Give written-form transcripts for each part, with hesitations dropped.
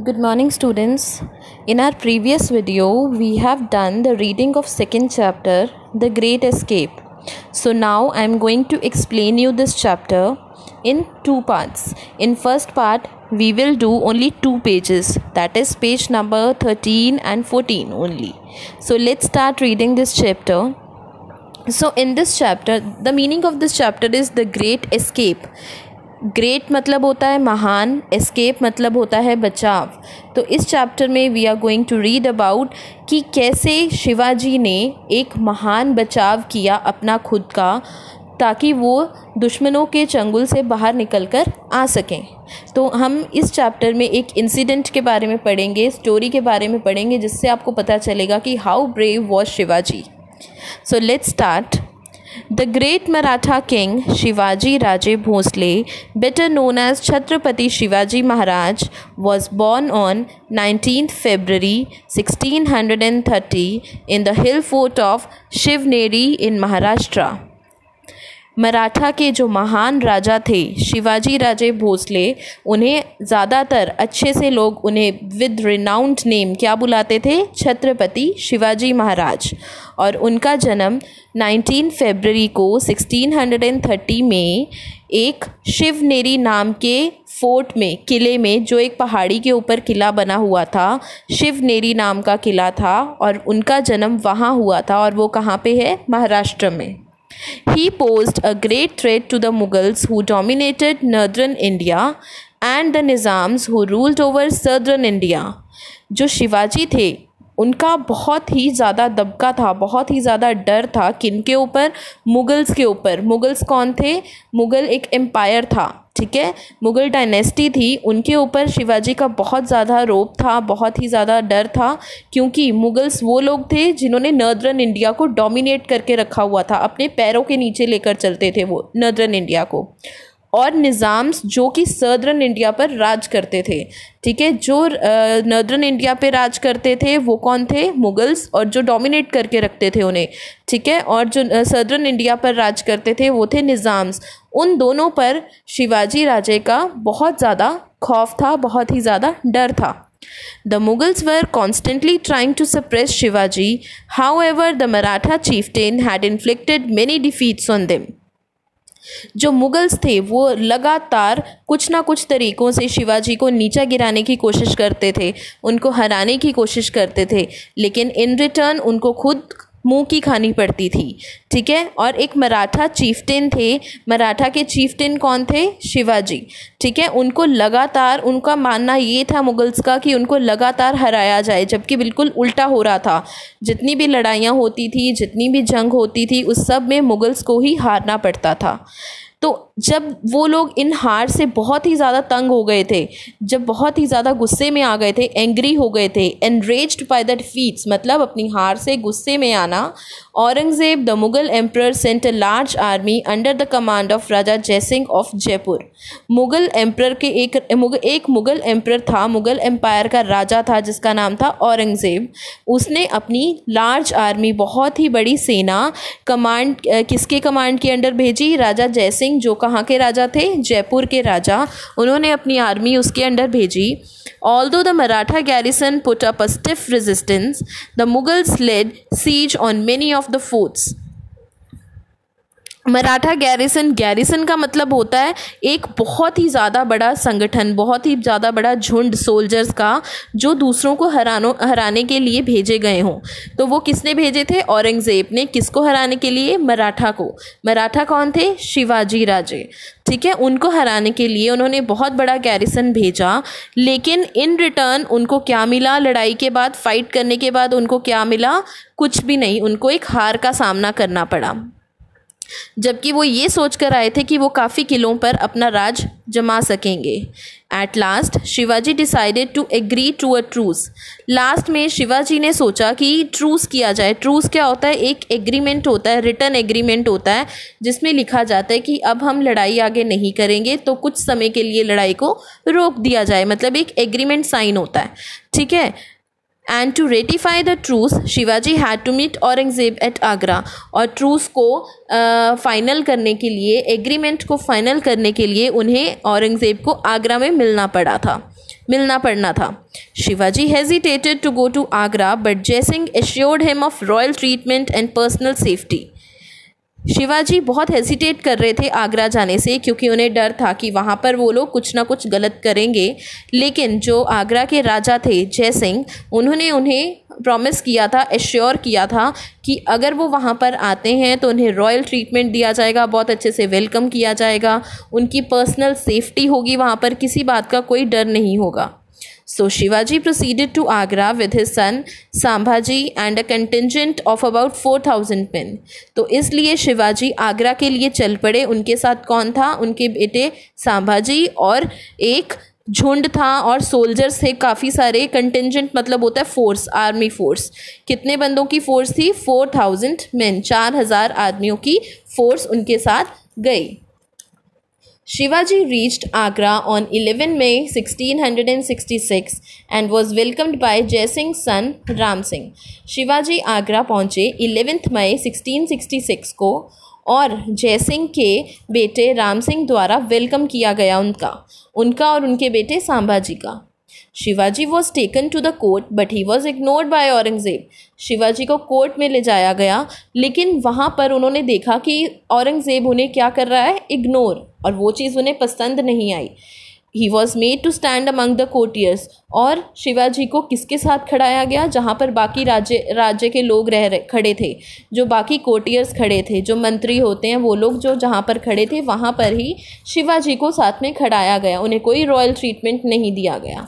Good morning, students. In our previous video, we have done the reading of second chapter, The Great Escape. So now I am going to explain you this chapter in two parts. In first part, we will do only 2 pages, that is page number 13 and 14 only. So let's start reading this chapter. So in this chapter, the meaning of this chapter is The Great Escape. Great मतलब होता है महान, escape मतलब होता है बचाव. तो इस चैप्टर में we are going to read about कि कैसे शिवाजी ने एक महान बचाव किया अपना खुद का, ताकि वो दुश्मनों के चंगुल से बाहर निकल कर आ सकें. तो हम इस चैप्टर में एक इंसिडेंट के बारे में पढ़ेंगे, स्टोरी के बारे में पढ़ेंगे, जिससे आपको पता चलेगा कि how brave was Shivaji. So let's start. The great Maratha king Shivaji Raje Bhosle, better known as Chhatrapati Shivaji Maharaj, was born on 19th February 1630 in the hill fort of Shivneri in Maharashtra. Maratha के जो महान राजा थे शिवाजी राजे भोसले, उन्हें ज़्यादातर अच्छे से लोग उन्हें विद रिनाउंड नेम क्या बुलाते थे? छत्रपति शिवाजी महाराज. और उनका जन्म 19 फरवरी को 1630 में एक शिवनेरी नाम के फोर्ट में, किले में, जो एक पहाड़ी के ऊपर किला बना हुआ था, शिवनेरी नाम का किला था, और उनका जन्म वहाँ हुआ था. और वो कहाँ पे है? महाराष्ट्र में. He posed a great threat to the Mughals who dominated northern India and the Nizams who ruled over southern India. जो शिवाजी थे उनका बहुत ही ज़्यादा दबका था, बहुत ही ज़्यादा डर था. किनके ऊपर? मुगल्स के ऊपर. मुगल्स कौन थे? मुग़ल एक एम्पायर था, ठीक है, मुग़ल डायनेस्टी थी. उनके ऊपर शिवाजी का बहुत ज़्यादा रौब था, बहुत ही ज़्यादा डर था, क्योंकि मुगल्स वो लोग थे जिन्होंने नॉर्दर्न इंडिया को डोमिनेट करके रखा हुआ था, अपने पैरों के नीचे लेकर चलते थे वो नॉर्दर्न इंडिया को. और निज़ाम्स जो कि सदर्न इंडिया पर राज करते थे, ठीक है, जो नॉर्दर्न इंडिया पे राज करते थे वो कौन थे? मुगल्स. और जो डोमिनेट करके रखते थे उन्हें, ठीक है, और जो सदर्न इंडिया पर राज करते थे वो थे निज़ाम्स. उन दोनों पर शिवाजी राजे का बहुत ज़्यादा खौफ था, बहुत ही ज़्यादा डर था. The Mughals were constantly trying to suppress Shivaji. However, the Maratha chieftain had inflicted many defeats on them. जो मुगल्स थे वो लगातार कुछ ना कुछ तरीक़ों से शिवाजी को नीचा गिराने की कोशिश करते थे, उनको हराने की कोशिश करते थे, लेकिन इन रिटर्न उनको खुद मुंह की खानी पड़ती थी, ठीक है. और एक मराठा चीफ्टेन थे. मराठा के चीफ्टेन कौन थे? शिवाजी, ठीक है. उनको लगातार, उनका मानना ये था मुगल्स का कि उनको लगातार हराया जाए, जबकि बिल्कुल उल्टा हो रहा था. जितनी भी लड़ाइयाँ होती थी, जितनी भी जंग होती थी, उस सब में मुगल्स को ही हारना पड़ता था. तो जब वो लोग इन हार से बहुत ही ज़्यादा तंग हो गए थे, जब बहुत ही ज़्यादा गुस्से में आ गए थे, एंग्री हो गए थे, एनरेज्ड बाय द डिफीट्स मतलब अपनी हार से गुस्से में आना, Aurangzeb the Mughal emperor sent a large army under the command of Raja Jai Singh of Jaipur. Mughal emperor के एक मुग़ल एम्परर था, मुग़ल एम्पायर का राजा था जिसका नाम था औरंगज़ेब. उसने अपनी लार्ज आर्मी, बहुत ही बड़ी सेना, कमांड किसके कमांड के अंडर भेजी? राजा जयसिंह, जो कहाँ के राजा थे? जयपुर के राजा. उन्होंने अपनी आर्मी उसके अंडर भेजी. Although the Maratha garrison put up a stiff resistance, the Mughals laid siege on many of the forts. Maratha garrison का मतलब होता है एक बहुत ही ज़्यादा बड़ा संगठन, बहुत ही ज़्यादा बड़ा झुंड सोल्जर्स का, जो दूसरों को हराने के लिए भेजे गए हों. तो वो किसने भेजे थे? औरंगज़ेब ने. किसको हराने के लिए? मराठा को. मराठा कौन थे? शिवाजी राजे, ठीक है. उनको हराने के लिए उन्होंने बहुत बड़ा गैरिसन भेजा, लेकिन इन रिटर्न उनको क्या मिला? लड़ाई के बाद, फाइट करने के बाद उनको क्या मिला? कुछ भी नहीं. उनको एक हार का सामना करना पड़ा, जबकि वो ये सोच कर आए थे कि वो काफ़ी किलों पर अपना राज जमा सकेंगे. At last Shivaji decided to agree to a truce. Last में शिवाजी ने सोचा कि ट्रूस किया जाए. ट्रूस क्या होता है? एक एग्रीमेंट होता है, रिटर्न एग्रीमेंट होता है, जिसमें लिखा जाता है कि अब हम लड़ाई आगे नहीं करेंगे, तो कुछ समय के लिए लड़ाई को रोक दिया जाए. मतलब एक एग्रीमेंट साइन होता है, ठीक है. And to ratify the truce, Shivaji had to meet Aurangzeb at Agra. और ट्रूस को फाइनल करने के लिए, एग्रीमेंट को फाइनल करने के लिए उन्हें औरंगज़ेब को आगरा में मिलना पड़ा था. मिलना पड़ना था। Shivaji hesitated to go to Agra, but Jaisingh assured him of royal treatment and personal safety. Shivaji बहुत हेसिटेट कर रहे थे आगरा जाने से, क्योंकि उन्हें डर था कि वहाँ पर वो लोग कुछ ना कुछ गलत करेंगे। लेकिन जो आगरा के राजा थे जयसिंह, उन्होंने उन्हें प्रॉमिस किया था, एश्योर किया था कि अगर वो वहाँ पर आते हैं तो उन्हें रॉयल ट्रीटमेंट दिया जाएगा, बहुत अच्छे से वेलकम किया जाएगा, उनकी पर्सनल सेफ्टी होगी, वहाँ पर किसी बात का कोई डर नहीं होगा। So Shivaji proceeded to Agra with his son Sambhaji and a contingent of about 4,000 men. तो इसलिए शिवाजी आगरा के लिए चल पड़े। उनके साथ कौन था? उनके बेटे संभाजी और एक झुंड था और सोल्जर्स थे काफ़ी सारे। कंटिंजेंट मतलब होता है फोर्स, आर्मी फोर्स। कितने बंदों की फोर्स थी? 4,000 men, 4,000 आदमियों की फोर्स उनके साथ गई। Shivaji reached Agra on 11 May 1666 and was welcomed by Jaisingh's son Ram Singh. Shivaji Agra पहुँचे 11 मई 1666 को और जयसिंह के बेटे राम सिंह द्वारा वेलकम किया गया उनका और उनके बेटे संभाजी का। Shivaji was taken to the court but he was ignored by Aurangzeb. Shivaji को कोर्ट में ले जाया गया, लेकिन वहाँ पर उन्होंने देखा कि औरंगजेब उन्हें क्या कर रहा है? इग्नोर, और वो चीज़ उन्हें पसंद नहीं आई। He was made to stand among the courtiers, और शिवाजी को किसके साथ खड़ाया गया? जहाँ पर बाकी राज्य के लोग खड़े थे, जो बाकी कोर्टियर्स खड़े थे, जो मंत्री होते हैं वो लोग जो जहाँ पर खड़े थे वहाँ पर ही शिवाजी को साथ में खड़ाया गया। उन्हें कोई रॉयल ट्रीटमेंट नहीं दिया गया।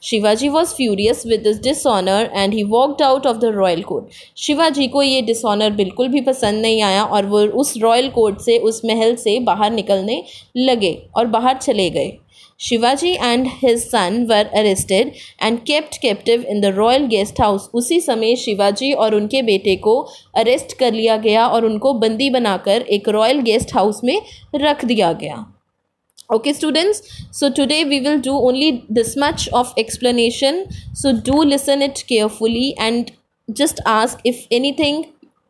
Shivaji was furious with this dishonour and he walked out of the royal court. Shivaji को ये डिसऑनर बिल्कुल भी पसंद नहीं आया और वो उस रॉयल कोर्ट से, उस महल से बाहर निकलने लगे और बाहर चले गए। Shivaji and his son were arrested and kept captive in the royal guest house. उसी समय शिवाजी और उनके बेटे को अरेस्ट कर लिया गया और उनको बंदी बनाकर एक रॉयल गेस्ट हाउस में रख दिया गया। Okay students, so today we will do only this much of explanation, so do listen it carefully and just ask if anything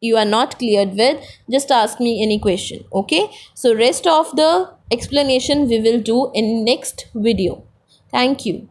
you are not cleared with, just ask me any question. Okay, so rest of the explanation we will do in next video. Thank you.